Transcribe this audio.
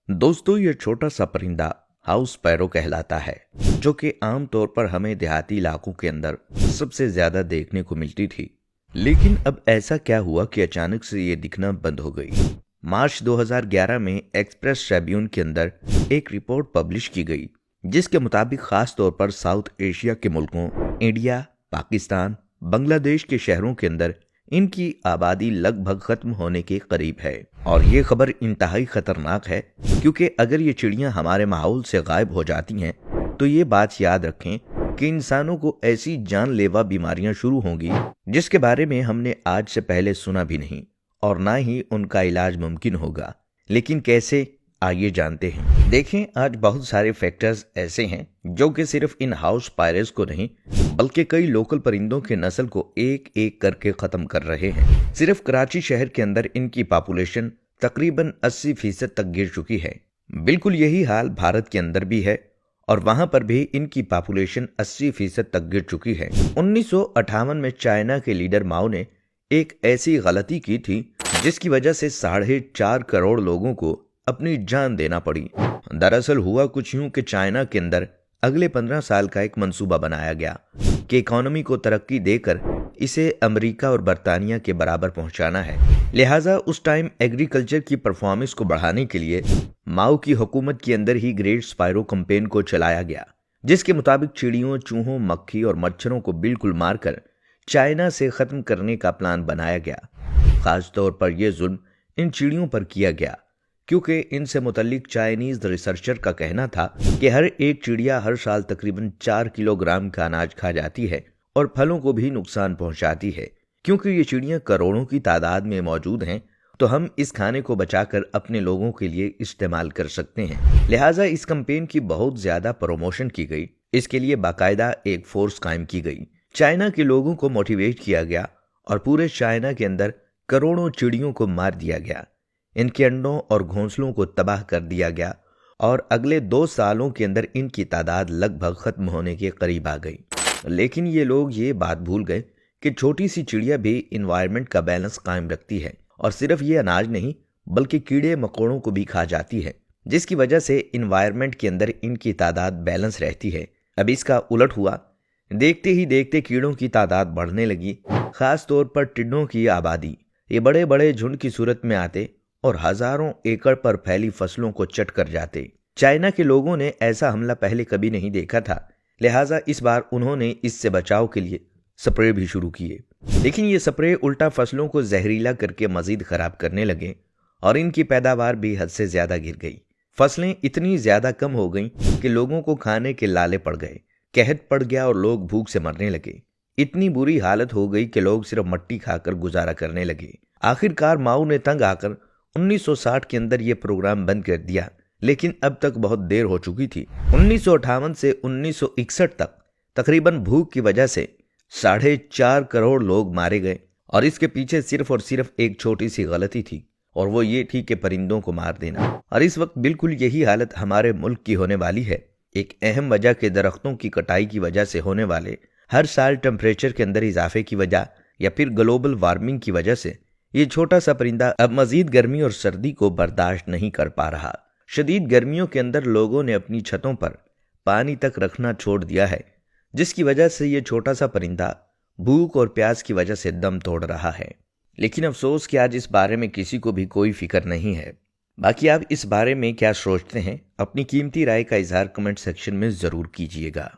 दोस्तों, ये छोटा सा परिंदा हाउस स्पैरो कहलाता है, जो कि आम तौर पर हमें देहाती इलाकों के अंदर सबसे ज्यादा देखने को मिलती थी। लेकिन अब ऐसा क्या हुआ कि अचानक से ये दिखना बंद हो गई। मार्च 2011 में एक्सप्रेस ट्रिब्यून के अंदर एक रिपोर्ट पब्लिश की गई, जिसके मुताबिक खास तौर पर साउथ एशिया के मुल्कों इंडिया, पाकिस्तान, बांग्लादेश के शहरों के अंदर इनकी आबादी लगभग खत्म होने के करीब है। और ये खबर इंतहाई खतरनाक है, क्योंकि अगर ये चिड़ियां हमारे माहौल से गायब हो जाती हैं तो ये बात याद रखें कि इंसानों को ऐसी जानलेवा बीमारियां शुरू होंगी जिसके बारे में हमने आज से पहले सुना भी नहीं, और ना ही उनका इलाज मुमकिन होगा। लेकिन कैसे, आइए जानते हैं। देखें, आज बहुत सारे फैक्टर्स ऐसे हैं जो कि सिर्फ इन हाउस स्पाइरोज को नहीं बल्कि कई लोकल परिंदों के नस्ल को एक एक करके खत्म कर रहे हैं। सिर्फ कराची शहर के अंदर इनकी पॉपुलेशन तकरीबन 80% तक गिर चुकी है। बिल्कुल यही हाल भारत के अंदर भी है, और वहां पर भी इनकी पॉपुलेशन 80% तक गिर चुकी है। 1958 में चाइना के लीडर माओ ने एक ऐसी गलती की थी जिसकी वजह से 4.5 करोड़ लोगों को अपनी जान देना पड़ी। दरअसल हुआ कुछ यूं कि चाइना के अंदर अगले 15 साल का एक मंसूबा बनाया गया कि इकोनॉमी को तरक्की देकर इसे अमेरिका और बरतानिया के बराबर पहुंचाना है। लिहाजा उस टाइम एग्रीकल्चर की परफॉर्मेंस को बढ़ाने के लिए माओ की हुकूमत के अंदर ही ग्रेट स्पाइरो कैंपेन को चलाया गया, जिसके मुताबिक चिड़ियों, चूहों, मक्खी और मच्छरों को बिल्कुल मारकर चाइना से खत्म करने का प्लान बनाया गया। खास तौर पर यह जुल्म इन चिड़ियों पर किया गया, क्योंकि इनसे मुतल्लिक चाइनीज रिसर्चर का कहना था कि हर एक चिड़िया हर साल तकरीबन 4 किलोग्राम का अनाज खा जाती है और फलों को भी नुकसान पहुंचाती है। क्योंकि ये चिड़ियां करोड़ों की तादाद में मौजूद हैं, तो हम इस खाने को बचाकर अपने लोगों के लिए इस्तेमाल कर सकते हैं। लिहाजा इस कैंपेन की बहुत ज्यादा प्रमोशन की गई। इसके लिए बाकायदा एक फोर्स कायम की गई। चाइना के लोगों को मोटिवेट किया गया और पूरे चाइना के अंदर करोड़ों चिड़ियों को मार दिया गया। इनके अंडों और घोंसलों को तबाह कर दिया गया और अगले 2 सालों के अंदर इनकी तादाद लगभग खत्म होने के करीब आ गई। लेकिन ये लोग ये बात भूल गए कि छोटी सी चिड़िया भी इन्वायरमेंट का बैलेंस कायम रखती है, और सिर्फ ये अनाज नहीं बल्कि कीड़े मकोड़ों को भी खा जाती है, जिसकी वजह से इन्वायरमेंट के अंदर इनकी तादाद बैलेंस रहती है। अब इसका उलट हुआ। देखते ही देखते कीड़ों की तादाद बढ़ने लगी, खास तौर पर टिड्डों की आबादी। ये बड़े बड़े झुंड की सूरत में आते और हजारों एकड़ पर फैली फसलों को चट कर जाते। चाइना के लोगों ने ऐसा हमला पहले कभी नहीं देखा था, लिहाजा इस बार उन्होंने इससे बचाव के लिए स्प्रे भी शुरू किए। लेकिन ये स्प्रे उल्टा फसलों को जहरीला करके मजीद खराब करने लगे और इनकी पैदावार भी हद से ज्यादा गिर गई। फसलें इतनी ज्यादा कम हो गईं कि लोगों को खाने के लाले पड़ गए, कहत पड़ गया और लोग भूख से मरने लगे। इतनी बुरी हालत हो गई कि लोग सिर्फ मट्टी खाकर गुजारा करने लगे। आखिरकार माओ ने तंग आकर 1960 के अंदर यह प्रोग्राम बंद कर दिया, लेकिन अब तक बहुत देर हो चुकी थी। 1958 से 1961 तक तकरीबन भूख की वजह से 4.5 करोड़ लोग मारे गए, और इसके पीछे सिर्फ और सिर्फ एक छोटी सी गलती थी, और वो ये थी कि परिंदों को मार देना। और इस वक्त बिल्कुल यही हालत हमारे मुल्क की होने वाली है। एक अहम वजह के दरख्तों की कटाई की वजह से होने वाले हर साल टेम्परेचर के अंदर इजाफे की वजह या फिर ग्लोबल वार्मिंग की वजह से ये छोटा सा परिंदा अब मजीद गर्मी और सर्दी को बर्दाश्त नहीं कर पा रहा। शदीद गर्मियों के अंदर लोगों ने अपनी छतों पर पानी तक रखना छोड़ दिया है, जिसकी वजह से ये छोटा सा परिंदा भूख और प्यास की वजह से दम तोड़ रहा है। लेकिन अफसोस कि आज इस बारे में किसी को भी कोई फिक्र नहीं है। बाकी आप इस बारे में क्या सोचते हैं? अपनी कीमती राय का इजहार कमेंट सेक्शन में जरूर कीजिएगा।